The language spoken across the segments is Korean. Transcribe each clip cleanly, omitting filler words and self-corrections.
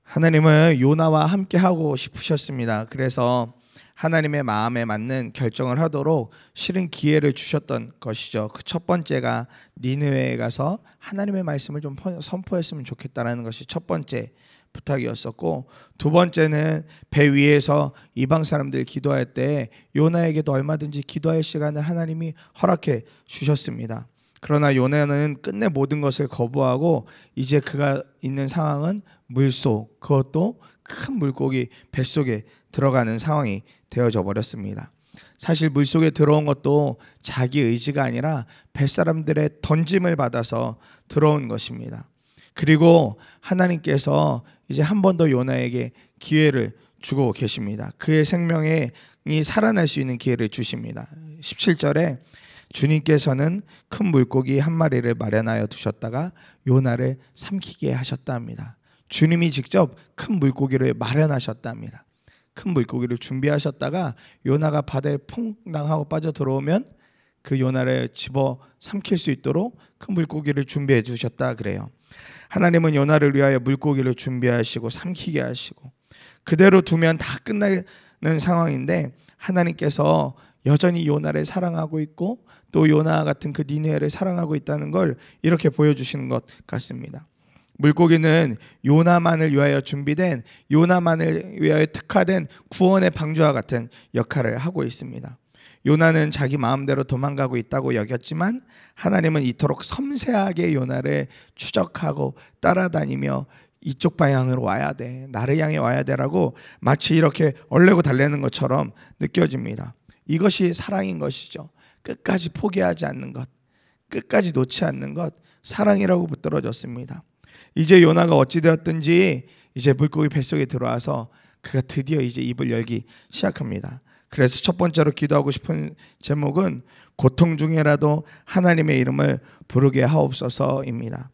하나님은 요나와 함께 하고 싶으셨습니다. 그래서 하나님의 마음에 맞는 결정을 하도록 실은 기회를 주셨던 것이죠. 그 첫 번째가 니느웨에 가서 하나님의 말씀을 좀 선포했으면 좋겠다라는 것이 첫 번째 부탁이었었고, 두 번째는 배 위에서 이방 사람들 기도할 때 요나에게도 얼마든지 기도할 시간을 하나님이 허락해 주셨습니다. 그러나 요나는 끝내 모든 것을 거부하고 이제 그가 있는 상황은 물속, 그것도 큰 물고기 뱃속에 들어가는 상황이 되어져 버렸습니다. 사실 물속에 들어온 것도 자기 의지가 아니라 뱃사람들의 던짐을 받아서 들어온 것입니다. 그리고 하나님께서 이제 한 번 더 요나에게 기회를 주고 계십니다. 그의 생명이 살아날 수 있는 기회를 주십니다. 17절에 주님께서는 큰 물고기 한 마리를 마련하여 두셨다가 요나를 삼키게 하셨다 합니다. 주님이 직접 큰 물고기를 마련하셨다 합니다. 큰 물고기를 준비하셨다가 요나가 바다에 퐁당하고 빠져 들어오면 그 요나를 집어 삼킬 수 있도록 큰 물고기를 준비해 주셨다 그래요. 하나님은 요나를 위하여 물고기를 준비하시고 삼키게 하시고 그대로 두면 다 끝나는 상황인데 하나님께서 여전히 요나를 사랑하고 있고 또 요나 같은 그 니느웨를 사랑하고 있다는 걸 이렇게 보여주시는 것 같습니다. 물고기는 요나만을 위하여 준비된, 요나만을 위하여 특화된 구원의 방주와 같은 역할을 하고 있습니다. 요나는 자기 마음대로 도망가고 있다고 여겼지만 하나님은 이토록 섬세하게 요나를 추적하고 따라다니며 이쪽 방향으로 와야 돼, 나를 향해 와야 돼라고 마치 이렇게 얼레고 달래는 것처럼 느껴집니다. 이것이 사랑인 것이죠. 끝까지 포기하지 않는 것, 끝까지 놓지 않는 것, 사랑이라고 붙들어졌습니다. 이제 요나가 어찌되었든지 이제 물고기 뱃속에 들어와서 그가 드디어 이제 입을 열기 시작합니다. 그래서 첫 번째로 기도하고 싶은 제목은 고통 중에라도 하나님의 이름을 부르게 하옵소서입니다.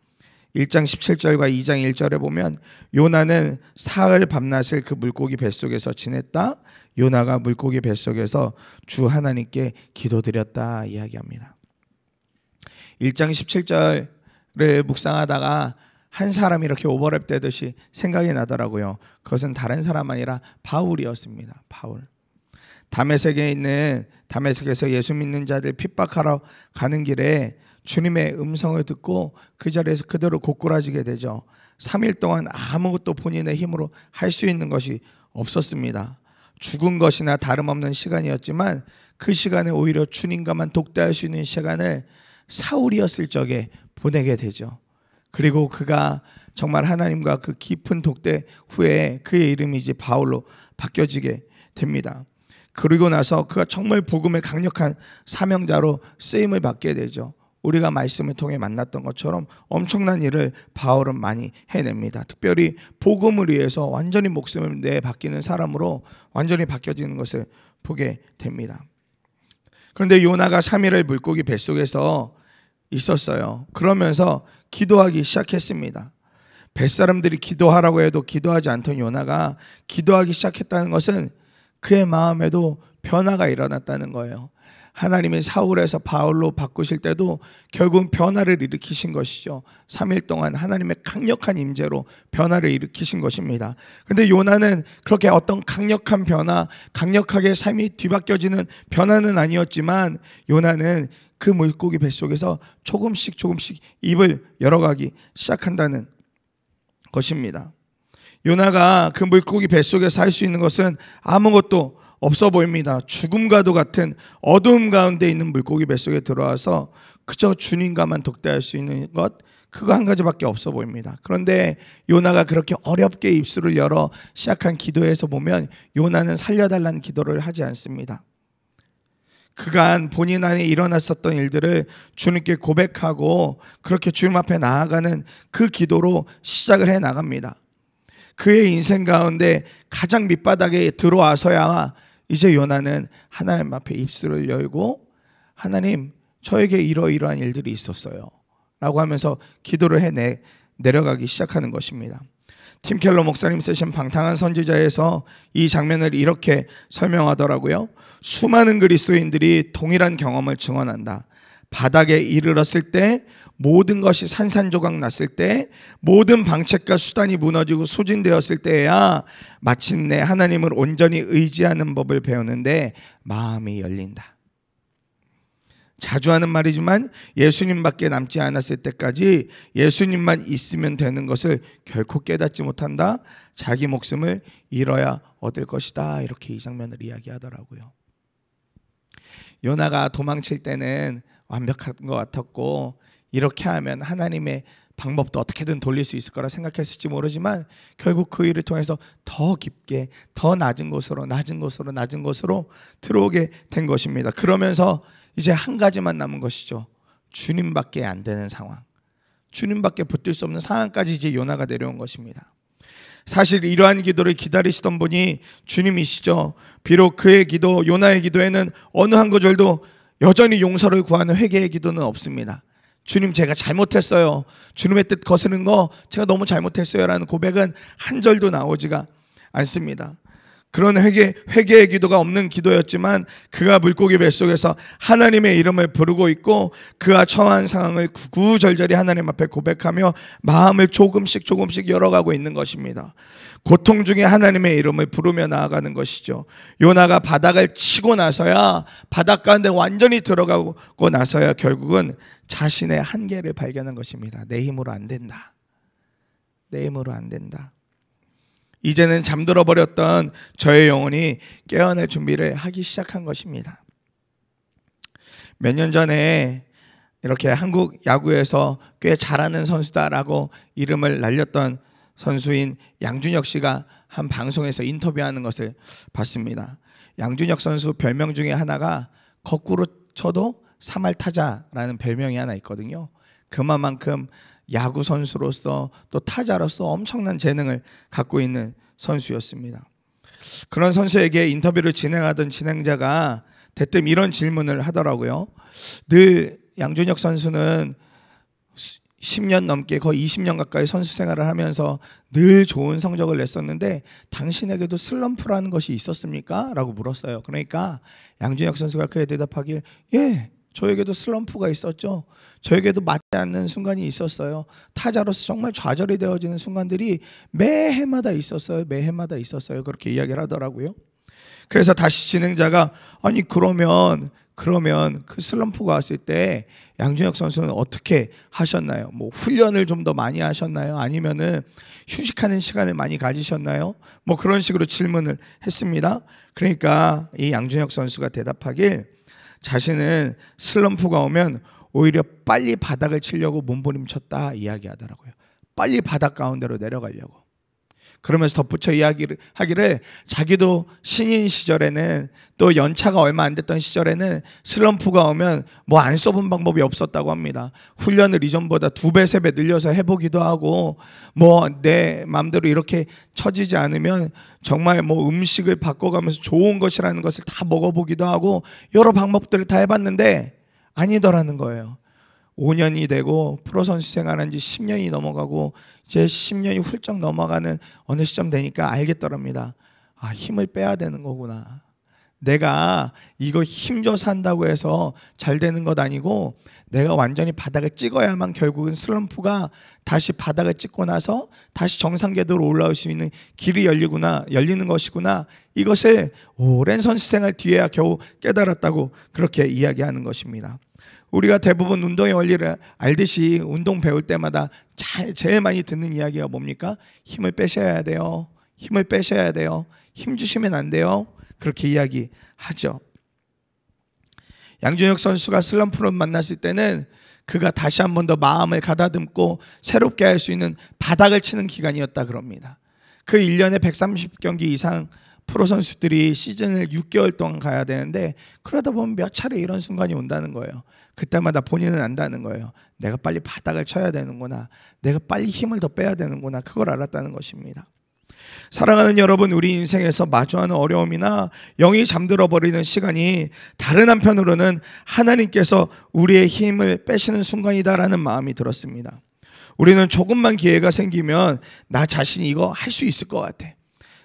1장 17절과 2장 1절에 보면 요나는 사흘 밤낮을 그 물고기 뱃속에서 지냈다. 요나가 물고기 뱃속에서 주 하나님께 기도드렸다 이야기합니다. 1장 17절을 묵상하다가 한 사람이 이렇게 오버랩 되듯이 생각이 나더라고요. 그것은 다른 사람 아니라 바울이었습니다. 바울. 다메섹에서 예수 믿는 자들 핍박하러 가는 길에 주님의 음성을 듣고 그 자리에서 그대로 고꾸라지게 되죠. 3일 동안 아무것도 본인의 힘으로 할 수 있는 것이 없었습니다. 죽은 것이나 다름없는 시간이었지만 그 시간에 오히려 주님과만 독대할 수 있는 시간을 사울이었을 적에 보내게 되죠. 그리고 그가 정말 하나님과 그 깊은 독대 후에 그의 이름이 이제 바울로 바뀌어지게 됩니다. 그리고 나서 그가 정말 복음의 강력한 사명자로 쓰임을 받게 되죠. 우리가 말씀을 통해 만났던 것처럼 엄청난 일을 바울은 많이 해냅니다. 특별히 복음을 위해서 완전히 목숨을 내 바뀌는 사람으로 완전히 바뀌어지는 것을 보게 됩니다. 그런데 요나가 3일을 물고기 뱃속에서 있었어요. 그러면서 기도하기 시작했습니다. 뱃사람들이 기도하라고 해도 기도하지 않던 요나가 기도하기 시작했다는 것은 그의 마음에도 변화가 일어났다는 거예요. 하나님이 사울에서 바울로 바꾸실 때도 결국 변화를 일으키신 것이죠. 3일 동안 하나님의 강력한 임재로 변화를 일으키신 것입니다. 그런데 요나는 그렇게 어떤 강력한 변화, 강력하게 삶이 뒤바뀌어지는 변화는 아니었지만 요나는 그 물고기 뱃속에서 조금씩 입을 열어가기 시작한다는 것입니다. 요나가 그 물고기 뱃속에서 할 수 있는 것은 아무것도 없어 보입니다. 죽음과도 같은 어두움 가운데 있는 물고기 뱃속에 들어와서 그저 주님과만 독대할 수 있는 것, 그거 한 가지밖에 없어 보입니다. 그런데 요나가 그렇게 어렵게 입술을 열어 시작한 기도에서 보면 요나는 살려달라는 기도를 하지 않습니다. 그간 본인 안에 일어났었던 일들을 주님께 고백하고 그렇게 주님 앞에 나아가는 그 기도로 시작을 해 나갑니다. 그의 인생 가운데 가장 밑바닥에 들어와서야 이제 요나는 하나님 앞에 입술을 열고 하나님 저에게 이러이러한 일들이 있었어요 라고 하면서 기도를 내려가기 시작하는 것입니다. 팀 켈러 목사님 쓰신 방탕한 선지자에서 이 장면을 이렇게 설명하더라고요. 수많은 그리스도인들이 동일한 경험을 증언한다. 바닥에 이르렀을 때, 모든 것이 산산조각 났을 때, 모든 방책과 수단이 무너지고 소진되었을 때야 마침내 하나님을 온전히 의지하는 법을 배우는데 마음이 열린다. 자주 하는 말이지만 예수님밖에 남지 않았을 때까지 예수님만 있으면 되는 것을 결코 깨닫지 못한다. 자기 목숨을 잃어야 얻을 것이다. 이렇게 이 장면을 이야기하더라고요. 요나가 도망칠 때는 완벽한 것 같았고, 이렇게 하면 하나님의 방법도 어떻게든 돌릴 수 있을 거라 생각했을지 모르지만 결국 그 일을 통해서 더 깊게, 더 낮은 곳으로 들어오게 된 것입니다. 그러면서 이제 한 가지만 남은 것이죠. 주님밖에 안 되는 상황, 주님밖에 붙들 수 없는 상황까지 이제 요나가 내려온 것입니다. 사실 이러한 기도를 기다리시던 분이 주님이시죠. 비록 그의 기도, 요나의 기도에는 어느 한 구절도 여전히 용서를 구하는 회개의 기도는 없습니다. 주님, 제가 잘못했어요. 주님의 뜻 거스른 거 제가 너무 잘못했어요 라는 고백은 한 절도 나오지가 않습니다. 그런 회개의 기도가 없는 기도였지만 그가 물고기 뱃속에서 하나님의 이름을 부르고 있고 그가 처한 상황을 구구절절히 하나님 앞에 고백하며 마음을 조금씩 열어가고 있는 것입니다. 고통 중에 하나님의 이름을 부르며 나아가는 것이죠. 요나가 바닥을 치고 나서야, 바닥 가운데 완전히 들어가고 나서야 결국은 자신의 한계를 발견한 것입니다. 내 힘으로 안 된다. 내 힘으로 안 된다. 이제는 잠들어 버렸던 저의 영혼이 깨어날 준비를 하기 시작한 것입니다. 몇 년 전에 이렇게 한국 야구에서 꽤 잘하는 선수다라고 이름을 날렸던 선수인 양준혁 씨가 한 방송에서 인터뷰하는 것을 봤습니다. 양준혁 선수 별명 중에 하나가 거꾸로 쳐도 3할 타자라는 별명이 하나 있거든요. 그만큼 야구 선수로서 또 타자로서 엄청난 재능을 갖고 있는 선수였습니다. 그런 선수에게 인터뷰를 진행하던 진행자가 대뜸 이런 질문을 하더라고요. 늘 양준혁 선수는 10년 넘게, 거의 20년 가까이 선수 생활을 하면서 늘 좋은 성적을 냈었는데 당신에게도 슬럼프라는 것이 있었습니까? 라고 물었어요. 그러니까 양준혁 선수가 그에 대답하길, 예, 저에게도 슬럼프가 있었죠. 저에게도 맞지 않는 순간이 있었어요. 타자로서 정말 좌절이 되어지는 순간들이 매해마다 있었어요. 그렇게 이야기를 하더라고요. 그래서 다시 진행자가, 아니 그러면 그 슬럼프가 왔을 때 양준혁 선수는 어떻게 하셨나요? 뭐 훈련을 좀 더 많이 하셨나요? 아니면은 휴식하는 시간을 많이 가지셨나요? 뭐 그런 식으로 질문을 했습니다. 그러니까 이 양준혁 선수가 대답하길, 자신은 슬럼프가 오면 오히려 빨리 바닥을 치려고 몸부림쳤다 이야기하더라고요. 빨리 바닥 가운데로 내려가려고. 그러면서 덧붙여 이야기하기를 자기도 신인 시절에는, 또 연차가 얼마 안 됐던 시절에는 슬럼프가 오면 뭐 안 써본 방법이 없었다고 합니다. 훈련을 이전보다 2배, 3배 늘려서 해보기도 하고, 뭐 내 마음대로 이렇게 처지지 않으면 정말 뭐 음식을 바꿔가면서 좋은 것이라는 것을 다 먹어보기도 하고 여러 방법들을 다 해봤는데 아니더라는 거예요. 5년이 되고 프로 선수 생활한 지 10년이 넘어가고 이제 10년이 훌쩍 넘어가는 어느 시점 되니까 알겠더랍니다. 아, 힘을 빼야 되는 거구나. 내가 이거 힘줘서 한다고 해서 잘 되는 것 아니고 내가 완전히 바닥을 찍어야만 결국은 슬럼프가 다시 바닥을 찍고 나서 다시 정상 궤도로 올라올 수 있는 길이 열리는 것이구나. 이것을 오랜 선수 생활 뒤에야 겨우 깨달았다고 그렇게 이야기하는 것입니다. 우리가 대부분 운동의 원리를 알듯이 운동 배울 때마다 제일 많이 듣는 이야기가 뭡니까? 힘을 빼셔야 돼요. 힘 주시면 안 돼요. 그렇게 이야기하죠. 양준혁 선수가 슬럼프를 만났을 때는 그가 다시 한 번 더 마음을 가다듬고 새롭게 할 수 있는 바닥을 치는 기간이었다 그럽니다. 그 1년에 130경기 이상 프로 선수들이 시즌을 6개월 동안 가야 되는데 그러다 보면 몇 차례 이런 순간이 온다는 거예요. 그때마다 본인은 안다는 거예요. 내가 빨리 바닥을 쳐야 되는구나. 내가 빨리 힘을 더 빼야 되는구나. 그걸 알았다는 것입니다. 사랑하는 여러분, 우리 인생에서 마주하는 어려움이나 영이 잠들어 버리는 시간이 다른 한편으로는 하나님께서 우리의 힘을 빼시는 순간이다라는 마음이 들었습니다. 우리는 조금만 기회가 생기면 나 자신이 이거 할 수 있을 것 같아.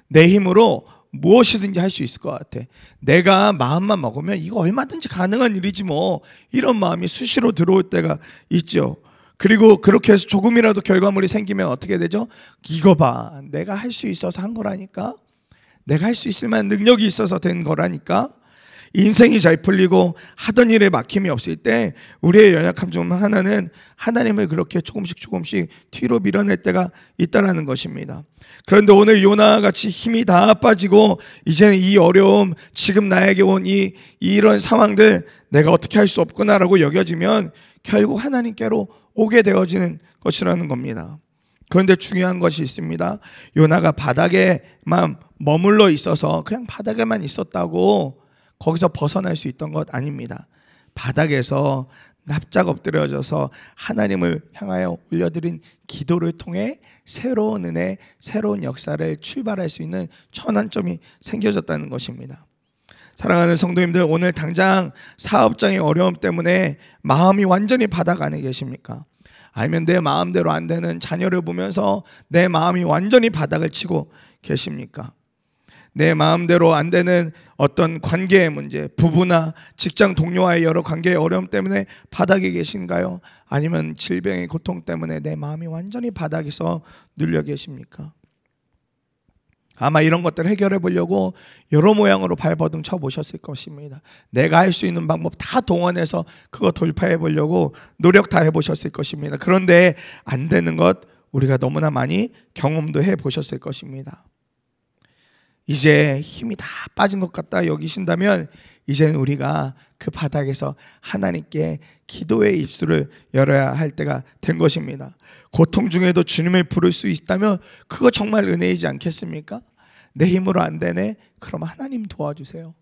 내 힘으로 무엇이든지 할 수 있을 것 같아. 내가 마음만 먹으면 이거 얼마든지 가능한 일이지 뭐, 이런 마음이 수시로 들어올 때가 있죠. 그리고 그렇게 해서 조금이라도 결과물이 생기면 어떻게 되죠? 이거 봐, 내가 할 수 있어서 한 거라니까, 내가 할 수 있을 만한 능력이 있어서 된 거라니까. 인생이 잘 풀리고 하던 일에 막힘이 없을 때 우리의 연약함 중 하나는 하나님을 그렇게 조금씩 뒤로 밀어낼 때가 있다라는 것입니다. 그런데 오늘 요나같이 힘이 다 빠지고 이제는 이 어려움, 지금 나에게 온 이런 상황들 내가 어떻게 할 수 없구나라고 여겨지면 결국 하나님께로 오게 되어지는 것이라는 겁니다. 그런데 중요한 것이 있습니다. 요나가 바닥에만 머물러 있어서 그냥 바닥에만 있었다고 거기서 벗어날 수 있던 것 아닙니다. 바닥에서 납작 엎드려져서 하나님을 향하여 올려드린 기도를 통해 새로운 은혜, 새로운 역사를 출발할 수 있는 전환점이 생겨졌다는 것입니다. 사랑하는 성도님들, 오늘 당장 사업장의 어려움 때문에 마음이 완전히 바닥 안에 계십니까? 아니면 내 마음대로 안 되는 자녀를 보면서 내 마음이 완전히 바닥을 치고 계십니까? 내 마음대로 안 되는 어떤 관계의 문제, 부부나 직장 동료와의 여러 관계의 어려움 때문에 바닥에 계신가요? 아니면 질병의 고통 때문에 내 마음이 완전히 바닥에서 눌려 계십니까? 아마 이런 것들을 해결해 보려고 여러 모양으로 발버둥 쳐 보셨을 것입니다. 내가 할 수 있는 방법 다 동원해서 그거 돌파해 보려고 노력 다 해보셨을 것입니다. 그런데 안 되는 것 우리가 너무나 많이 경험도 해 보셨을 것입니다. 이제 힘이 다 빠진 것 같다 여기신다면 이제는 우리가 그 바닥에서 하나님께 기도의 입술을 열어야 할 때가 된 것입니다. 고통 중에도 주님을 부를 수 있다면 그거 정말 은혜이지 않겠습니까? 내 힘으로 안 되네? 그럼 하나님 도와주세요.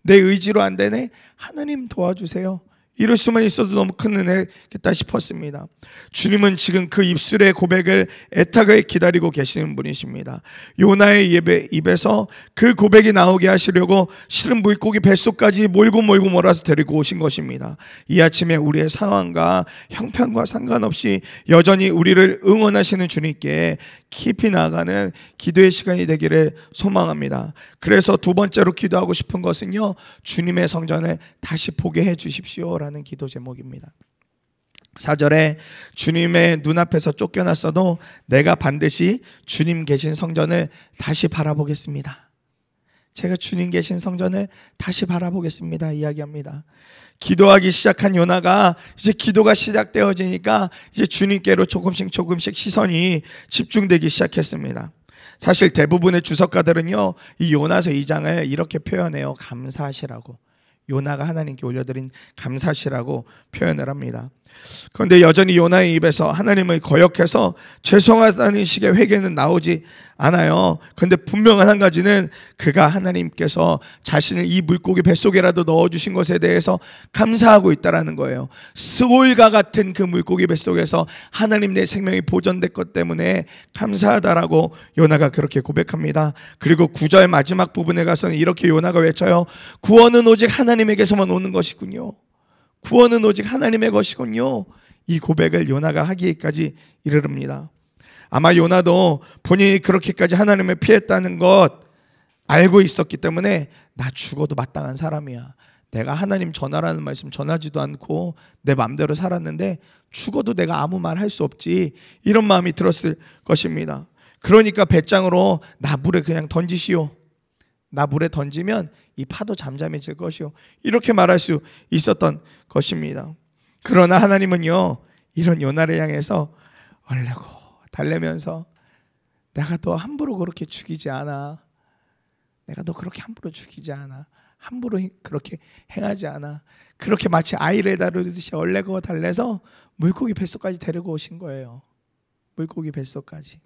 내 의지로 안 되네? 하나님 도와주세요. 이럴 수만 있어도 너무 큰 은혜겠다 싶었습니다. 주님은 지금 그 입술의 고백을 애타게 기다리고 계시는 분이십니다. 요나의 입에서 그 고백이 나오게 하시려고 실은 물고기 뱃속까지 몰고 몰아서 데리고 오신 것입니다. 이 아침에 우리의 상황과 형편과 상관없이 여전히 우리를 응원하시는 주님께 깊이 나아가는 기도의 시간이 되기를 소망합니다. 그래서 두 번째로 기도하고 싶은 것은요, 주님의 성전을 다시 보게 해 주십시오 라는 기도 제목입니다. 4절에 주님의 눈앞에서 쫓겨났어도 내가 반드시 주님 계신 성전을 다시 바라보겠습니다. 제가 주님 계신 성전을 다시 바라보겠습니다 이야기합니다. 기도하기 시작한 요나가 이제 기도가 시작되어지니까 이제 주님께로 조금씩 시선이 집중되기 시작했습니다. 사실 대부분의 주석가들은요, 이 요나서 2장을 이렇게 표현해요. 감사하시라고. 요나가 하나님께 올려드린 감사시라고 표현을 합니다. 그런데 여전히 요나의 입에서 하나님을 거역해서 죄송하다는 식의 회개는 나오지 않아요. 그런데 분명한 한 가지는 그가 하나님께서 자신을 이 물고기 뱃속에라도 넣어주신 것에 대해서 감사하고 있다는 거예요. 스올과 같은 그 물고기 뱃속에서 하나님 내 생명이 보존된 것 때문에 감사하다라고 요나가 그렇게 고백합니다. 그리고 9절 마지막 부분에 가서는 이렇게 요나가 외쳐요. 구원은 오직 하나님에게서만 오는 것이군요. 구원은 오직 하나님의 것이군요. 이 고백을 요나가 하기까지 이르릅니다. 아마 요나도 본인이 그렇게까지 하나님을 피했다는 것 알고 있었기 때문에 나 죽어도 마땅한 사람이야. 내가 하나님 전하라는 말씀 전하지도 않고 내 마음대로 살았는데 죽어도 내가 아무 말 할 수 없지. 이런 마음이 들었을 것입니다. 그러니까 배짱으로 나 물에 그냥 던지시오. 나 물에 던지면 이 파도 잠잠해질 것이요. 이렇게 말할 수 있었던 것입니다. 그러나 하나님은요, 이런 요나를 향해서 얼레고 달래면서 내가 너 함부로 그렇게 죽이지 않아. 내가 너 그렇게 함부로 죽이지 않아. 함부로 그렇게 행하지 않아. 그렇게 마치 아이를 다루듯이 얼레고 달래서 물고기 뱃속까지 데리고 오신 거예요. 물고기 뱃속까지.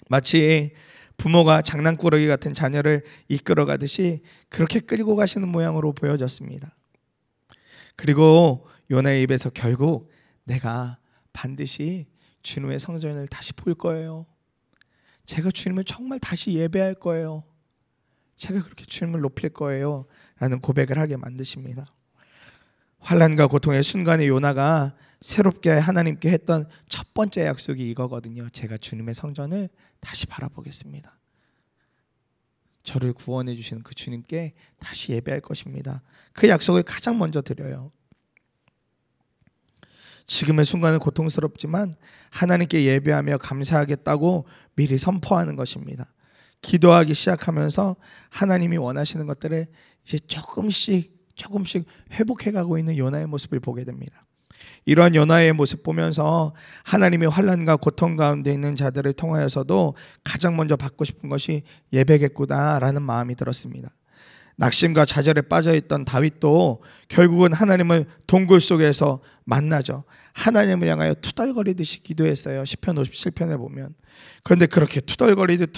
마치 부모가 장난꾸러기 같은 자녀를 이끌어 가듯이 그렇게 끌고 가시는 모양으로 보여졌습니다. 그리고 요나의 입에서 결국 내가 반드시 주님의 성전을 다시 볼 거예요. 제가 주님을 정말 다시 예배할 거예요. 제가 그렇게 주님을 높일 거예요 라는 고백을 하게 만드십니다. 환난과 고통의 순간에 요나가 새롭게 하나님께 했던 첫 번째 약속이 이거거든요. 제가 주님의 성전을 다시 바라보겠습니다. 저를 구원해 주시는 그 주님께 다시 예배할 것입니다. 그 약속을 가장 먼저 드려요. 지금의 순간은 고통스럽지만 하나님께 예배하며 감사하겠다고 미리 선포하는 것입니다. 기도하기 시작하면서 하나님이 원하시는 것들을 이제 조금씩 회복해가고 있는 요나의 모습을 보게 됩니다. 이러한 요나의 모습 보면서 하나님의 환난과 고통 가운데 있는 자들을 통하여서도 가장 먼저 받고 싶은 것이 예배겠구나라는 마음이 들었습니다. 낙심과 좌절에 빠져있던 다윗도 결국은 하나님을 동굴 속에서 만나죠. 하나님을 향하여 투덜거리듯이 기도했어요. 시편 57편에 보면. 그런데 그렇게 투덜거리듯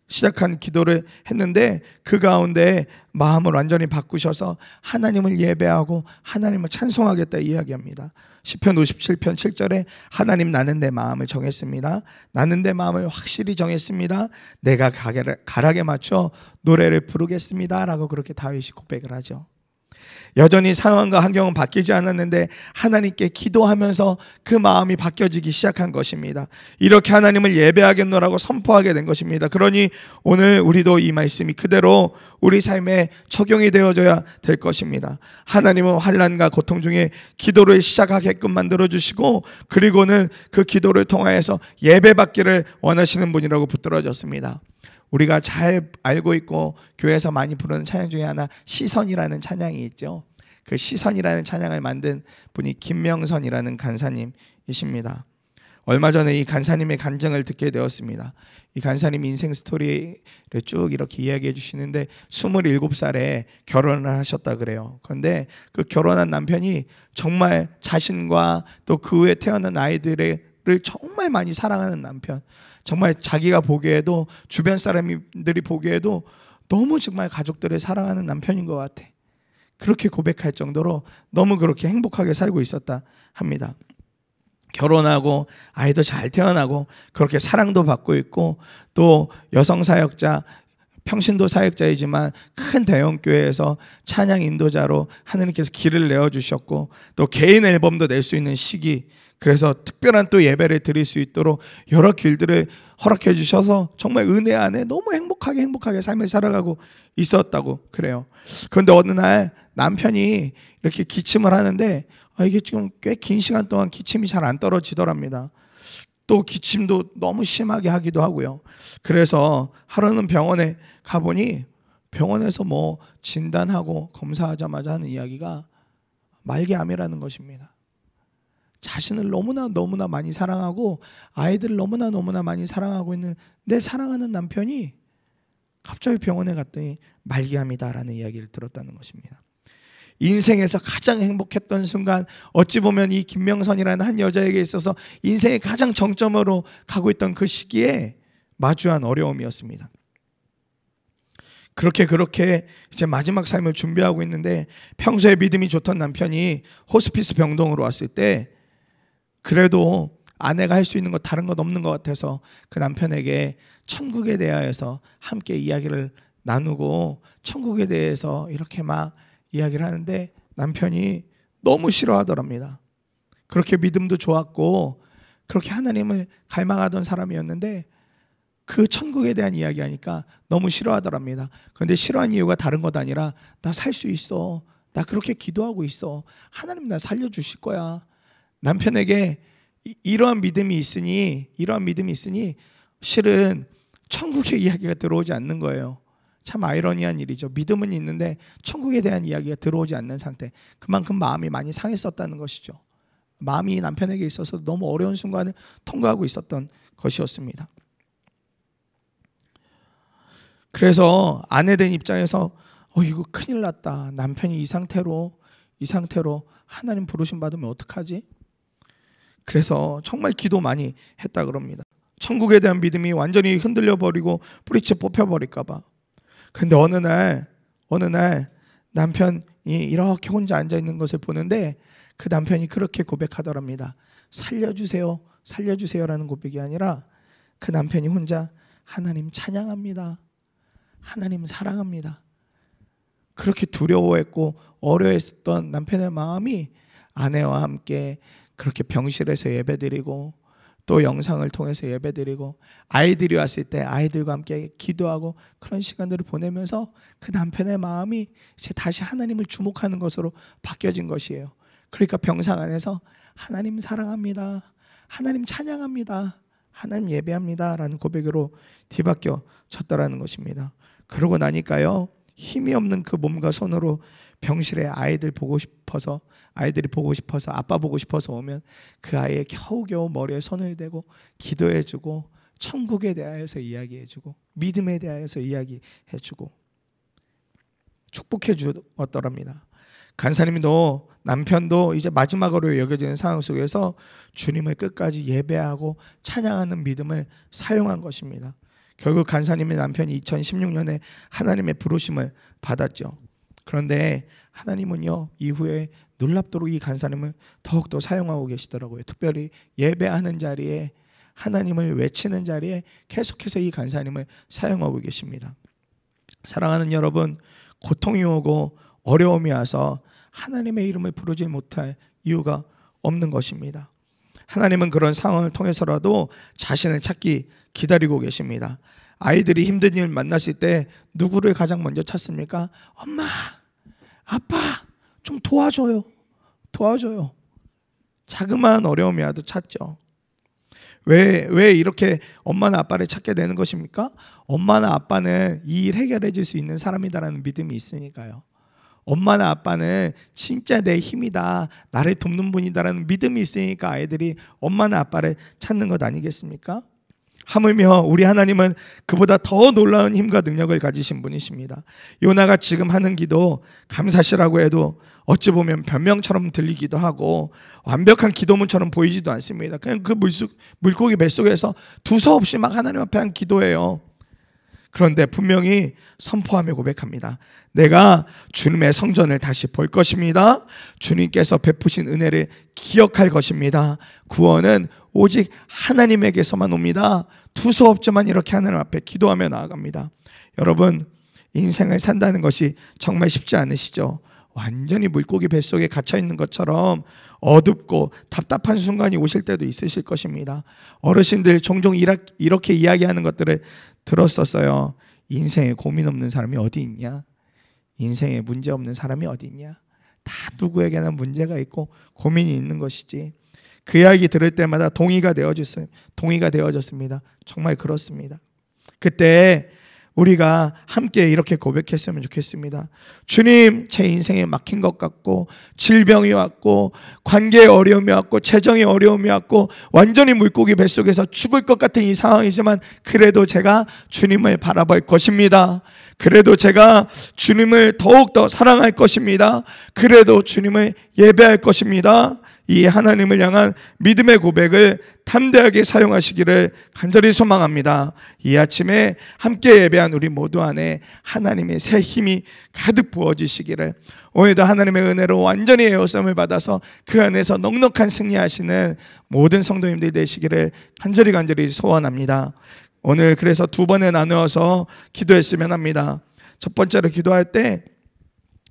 시작한 기도를 했는데 그 가운데 마음을 완전히 바꾸셔서 하나님을 예배하고 하나님을 찬송하겠다 이야기합니다. 시편 57편 7절에 하나님 나는 내 마음을 정했습니다. 나는 내 마음을 확실히 정했습니다. 내가 가락에 맞춰 노래를 부르겠습니다 라고 그렇게 다윗이 고백을 하죠. 여전히 상황과 환경은 바뀌지 않았는데 하나님께 기도하면서 그 마음이 바뀌어지기 시작한 것입니다. 이렇게 하나님을 예배하겠노라고 선포하게 된 것입니다. 그러니 오늘 우리도 이 말씀이 그대로 우리 삶에 적용이 되어져야 될 것입니다. 하나님은 환난과 고통 중에 기도를 시작하게끔 만들어주시고 그리고는 그 기도를 통하여서 예배받기를 원하시는 분이라고 붙들어졌습니다. 우리가 잘 알고 있고 교회에서 많이 부르는 찬양 중에 하나 시선이라는 찬양이 있죠. 그 시선이라는 찬양을 만든 분이 김명선이라는 간사님이십니다. 얼마 전에 이 간사님의 간증을 듣게 되었습니다. 이 간사님 인생 스토리를 쭉 이렇게 이야기해 주시는데 27살에 결혼을 하셨다 그래요. 그런데 그 결혼한 남편이 정말 자신과 또 그 후에 태어난 아이들을 정말 많이 사랑하는 남편, 정말 자기가 보기에도 주변 사람들이 보기에도 너무 정말 가족들을 사랑하는 남편인 것 같아. 그렇게 고백할 정도로 너무 그렇게 행복하게 살고 있었다 합니다. 결혼하고 아이도 잘 태어나고 그렇게 사랑도 받고 있고 또 여성 사역자, 평신도 사역자이지만 큰 대형교회에서 찬양 인도자로 하느님께서 길을 내어주셨고 또 개인 앨범도 낼 수 있는 시기, 그래서 특별한 또 예배를 드릴 수 있도록 여러 길들을 허락해 주셔서 정말 은혜 안에 너무 행복하게 삶을 살아가고 있었다고 그래요. 그런데 어느 날 남편이 이렇게 기침을 하는데 이게 지금 꽤 긴 시간 동안 기침이 잘 안 떨어지더랍니다. 또 기침도 너무 심하게 하기도 하고요. 그래서 하루는 병원에 가보니 병원에서 뭐 진단하고 검사하자마자 하는 이야기가 말기암이라는 것입니다. 자신을 너무나 많이 사랑하고 아이들을 너무나 많이 사랑하고 있는 내 사랑하는 남편이 갑자기 병원에 갔더니 말기암이다라는 이야기를 들었다는 것입니다. 인생에서 가장 행복했던 순간, 어찌 보면 이 김명선이라는 한 여자에게 있어서 인생의 가장 정점으로 가고 있던 그 시기에 마주한 어려움이었습니다. 그렇게 이제 마지막 삶을 준비하고 있는데 평소에 믿음이 좋던 남편이 호스피스 병동으로 왔을 때 그래도 아내가 할 수 있는 것 다른 것 없는 것 같아서 그 남편에게 천국에 대하여서 함께 이야기를 나누고 천국에 대해서 이렇게 막 이야기를 하는데 남편이 너무 싫어하더랍니다. 그렇게 믿음도 좋았고 그렇게 하나님을 갈망하던 사람이었는데 그 천국에 대한 이야기하니까 너무 싫어하더랍니다. 그런데 싫어한 이유가 다른 것 아니라 나 살 수 있어. 나 그렇게 기도하고 있어. 하나님 나 살려주실 거야. 남편에게 이러한 믿음이 있으니 실은 천국의 이야기가 들어오지 않는 거예요. 참 아이러니한 일이죠. 믿음은 있는데 천국에 대한 이야기가 들어오지 않는 상태. 그만큼 마음이 많이 상했었다는 것이죠. 마음이 남편에게 있어서 너무 어려운 순간을 통과하고 있었던 것이었습니다. 그래서 아내 된 입장에서 이거 큰일 났다. 남편이 이 상태로 하나님 부르심 받으면 어떡하지? 그래서 정말 기도 많이 했다 그럽니다. 천국에 대한 믿음이 완전히 흔들려 버리고 뿌리채 뽑혀 버릴까 봐. 근데 어느 날 남편이 이렇게 혼자 앉아 있는 것을 보는데 그 남편이 그렇게 고백하더랍니다. 살려주세요라는 고백이 아니라 그 남편이 혼자 하나님 찬양합니다. 하나님 사랑합니다. 그렇게 두려워했고 어려워했던 남편의 마음이 아내와 함께 그렇게 병실에서 예배드리고 또 영상을 통해서 예배드리고, 아이들이 왔을 때 아이들과 함께 기도하고 그런 시간들을 보내면서 그 남편의 마음이 이제 다시 하나님을 주목하는 것으로 바뀌어진 것이에요. 그러니까 병상 안에서 하나님 사랑합니다, 하나님 찬양합니다, 하나님 예배합니다 라는 고백으로 뒤바뀌어졌더라는 것입니다. 그러고 나니까요, 힘이 없는 그 몸과 손으로 병실에 아이들이 보고 싶어서 아빠 보고 싶어서 오면 그 아이의 겨우겨우 머리에 손을 대고 기도해주고 천국에 대하여서 이야기해주고 믿음에 대하여서 이야기해주고 축복해 주었더랍니다. 간사님도 남편도 이제 마지막으로 여겨지는 상황 속에서 주님을 끝까지 예배하고 찬양하는 믿음을 사용한 것입니다. 결국 간사님의 남편이 2016년에 하나님의 부르심을 받았죠. 그런데 하나님은요, 이후에 놀랍도록 이 간사님을 더욱더 사용하고 계시더라고요. 특별히 예배하는 자리에, 하나님을 외치는 자리에 계속해서 이 간사님을 사용하고 계십니다. 사랑하는 여러분, 고통이 오고 어려움이 와서 하나님의 이름을 부르지 못할 이유가 없는 것입니다. 하나님은 그런 상황을 통해서라도 자신을 찾기 기다리고 계십니다. 아이들이 힘든 일 만났을 때 누구를 가장 먼저 찾습니까? 엄마, 아빠 좀 도와줘요. 자그마한 어려움이 와도 찾죠. 왜 이렇게 엄마나 아빠를 찾게 되는 것입니까? 엄마나 아빠는 이 일 해결해 줄 수 있는 사람이다라는 믿음이 있으니까요. 엄마나 아빠는 진짜 내 힘이다, 나를 돕는 분이다라는 믿음이 있으니까 아이들이 엄마나 아빠를 찾는 것 아니겠습니까? 하물며 우리 하나님은 그보다 더 놀라운 힘과 능력을 가지신 분이십니다. 요나가 지금 하는 기도 감사시라고 해도 어찌 보면 변명처럼 들리기도 하고 완벽한 기도문처럼 보이지도 않습니다. 그냥 그 물고기 뱃속에서 두서없이 막 하나님 앞에 한 기도예요. 그런데 분명히 선포하며 고백합니다. 내가 주님의 성전을 다시 볼 것입니다. 주님께서 베푸신 은혜를 기억할 것입니다. 구원은 오직 하나님에게서만 옵니다. 두서없지만 이렇게 하나님 앞에 기도하며 나아갑니다. 여러분, 인생을 산다는 것이 정말 쉽지 않으시죠? 완전히 물고기 뱃속에 갇혀있는 것처럼 어둡고 답답한 순간이 오실 때도 있으실 것입니다. 어르신들 종종 이렇게 이야기하는 것들을 들었었어요. 인생에 고민 없는 사람이 어디 있냐? 인생에 문제 없는 사람이 어디 있냐? 다 누구에게나 문제가 있고 고민이 있는 것이지. 그 이야기 들을 때마다 동의가 되어졌습니다. 정말 그렇습니다. 그때 우리가 함께 이렇게 고백했으면 좋겠습니다. 주님, 제 인생에 막힌 것 같고 질병이 왔고 관계에 어려움이 왔고 재정에 어려움이 왔고 완전히 물고기 뱃속에서 죽을 것 같은 이 상황이지만 그래도 제가 주님을 바라볼 것입니다. 그래도 제가 주님을 더욱더 사랑할 것입니다. 그래도 주님을 예배할 것입니다. 이 하나님을 향한 믿음의 고백을 담대하게 사용하시기를 간절히 소망합니다. 이 아침에 함께 예배한 우리 모두 안에 하나님의 새 힘이 가득 부어지시기를, 오늘도 하나님의 은혜로 완전히 에워싸움을 받아서 그 안에서 넉넉한 승리하시는 모든 성도님들이 되시기를 간절히 소원합니다. 오늘 그래서 두 번에 나누어서 기도했으면 합니다. 첫 번째로 기도할 때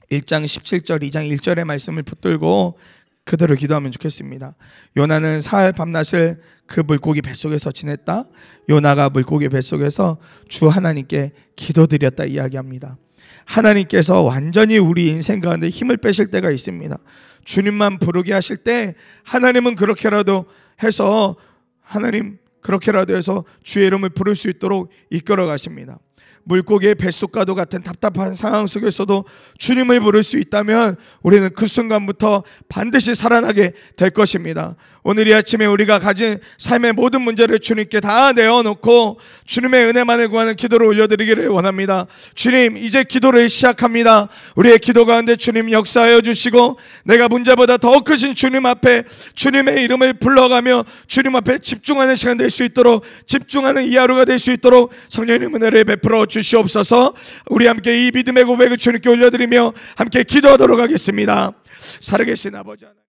1장 17절, 2장 1절의 말씀을 붙들고 그대로 기도하면 좋겠습니다. 요나는 사흘 밤낮을 그 물고기 뱃속에서 지냈다. 요나가 물고기 뱃속에서 주 하나님께 기도드렸다 이야기합니다. 하나님께서 완전히 우리 인생 가운데 힘을 빼실 때가 있습니다. 주님만 부르게 하실 때 하나님은 그렇게라도 해서 주의 이름을 부를 수 있도록 이끌어 가십니다. 물고기의 뱃속과도 같은 답답한 상황 속에서도 주님을 부를 수 있다면 우리는 그 순간부터 반드시 살아나게 될 것입니다. 오늘 이 아침에 우리가 가진 삶의 모든 문제를 주님께 다 내어놓고 주님의 은혜만을 구하는 기도를 올려드리기를 원합니다. 주님, 이제 기도를 시작합니다. 우리의 기도 가운데 주님 역사하여 주시고 내가 문제보다 더 크신 주님 앞에 주님의 이름을 불러가며 주님 앞에 집중하는 시간 될 수 있도록, 집중하는 이 하루가 될 수 있도록 성령님 은혜를 베풀어 주시옵소서. 우리 함께 이 믿음의 고백을 주님께 올려드리며 함께 기도하도록 하겠습니다. 살아계신 아버지 하나님,